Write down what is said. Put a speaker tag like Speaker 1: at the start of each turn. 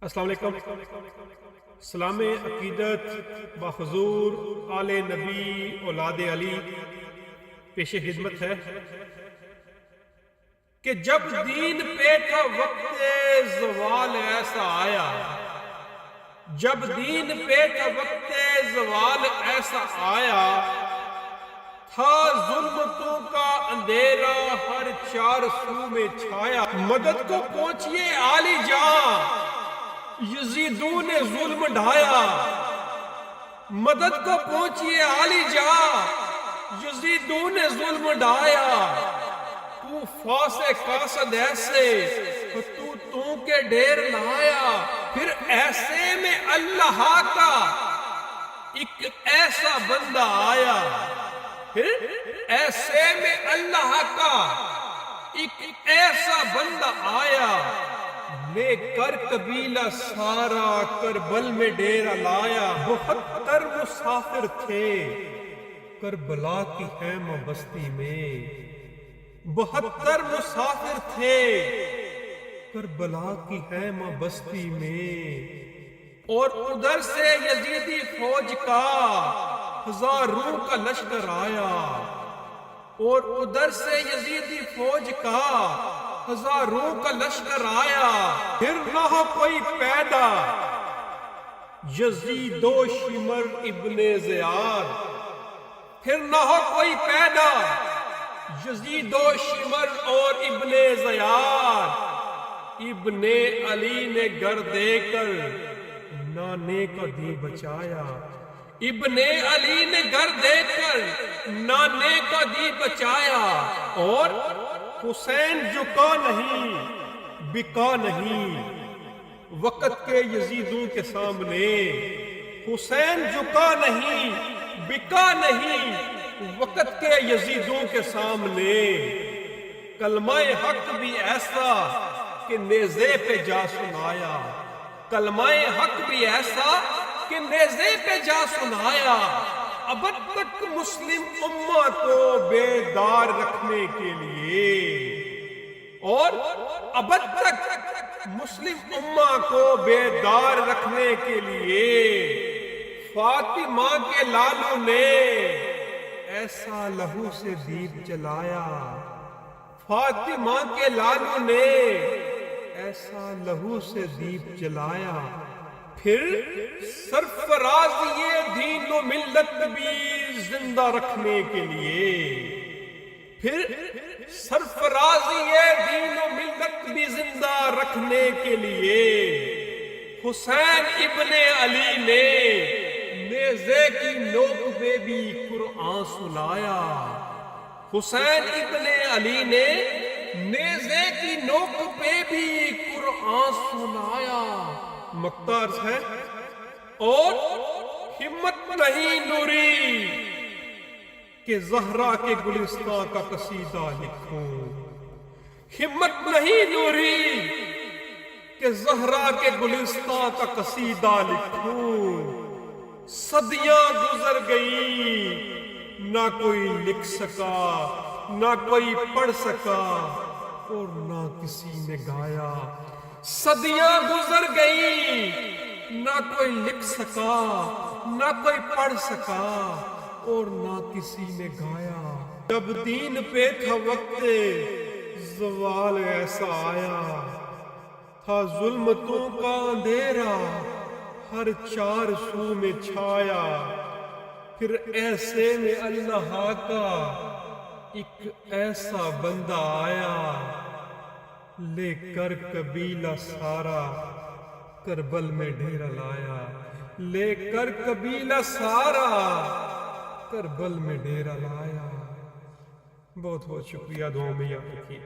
Speaker 1: السلام علیکم. سلام عقیدت بحضور آل نبی اولاد علی پیش خدمت ہے کہ جب دین پہ تھا وقت زوال ایسا آیا، جب دین پہ تھا وقت زوال ایسا آیا، تھا ظلمتوں کا اندھیرا ہر چار سو میں چھایا. مدد کو پہنچیے عالی جاں، یزیدوں نے ظلم ڈھایا. مدد کو پہنچیے عالی جاں، یزیدوں نے ظلم ڈھایا. کوفہ سے قاصد ایسے تو کے ڈھیر لایا. پھر ایسے میں اللہ کا ایک ایسا بندہ آیا، پھر ایسے میں اللہ کا ایک ایسا بندہ آیا، لے کر قبیلہ سارا کربل میں ڈیرہ لایا. 72 مسافر تھے کربلا کی خیمہ بستی میں، 72 مسافر تھے کربلا کی خیمہ بستی میں. اور ادھر سے یزیدی فوج کا ہزاروں کا لشکر آیا، اور ادھر سے یزیدی فوج کا ہزاروں کا لشکر آیا. پھر نہ ہو کوئی پیدا یزید و شمر ابن زیاد، پھر نہ ہو کوئی پیدا یزید و شمر اور ابن زیاد. ابن علی نے گر دے کر نانے کا دی بچایا، ابن علی نے گر دے کر نانے کا دی بچایا. اور حسین جھکا نہیں بکا نہیں وقت کے یزیدوں کے سامنے. حسین جھکا نہیں بکا نہیں وقت کے یزیدوں کے سامنے. کلمہ حق بھی ایسا کہ نیزے پہ جا سنایا، کلمہ حق بھی ایسا کہ نیزے پہ جا سنایا. اب تک مسلم امہ کو بیدار رکھنے کے لیے، اور اب تک مسلم امہ کو بیدار رکھنے کے لیے فاطمہ کے لالوں نے ایسا لہو سے دیپ جلایا. فاطمہ کے لالوں نے ایسا لہو سے دیپ جلایا. پھر سرفراز یہ دین و ملت بھی زندہ رکھنے کے لیے، پھر سرفراز یہ دین و ملت بھی زندہ رکھنے کے لیے حسین ابن علی نے نیزے کی نوک پہ بھی قرآن سنایا. حسین ابن علی نے نیزے کی نوک پہ بھی قرآن سنایا. مقتار ہے اور ہمت نہیں نوری کہ زہرا کے گلستان کا قصیدہ لکھوں. ہمت نہیں نوری کہ زہرا کے گلستان کا قصیدہ لکھوں. صدیاں گزر گئی نہ کوئی لکھ سکا، نہ کوئی پڑھ سکا اور نہ کسی نے گایا. صدیاں گزر گئی نہ کوئی لکھ سکا، نہ کوئی پڑھ سکا اور نہ کسی نے گایا. جب دین پہ تھا وقت زوال ایسا آیا، تھا ظلمتوں کا اندھیرا ہر چار سو میں چھایا. پھر ایسے میں اللہ کا ایک ایسا بندہ آیا، لے کر قبیلہ سارا کربل میں ڈیرہ لایا. لے کر قبیلہ سارا کربل میں ڈیرہ لایا. بہت بہت شکریہ، دعاؤں میں یاد رکھیے.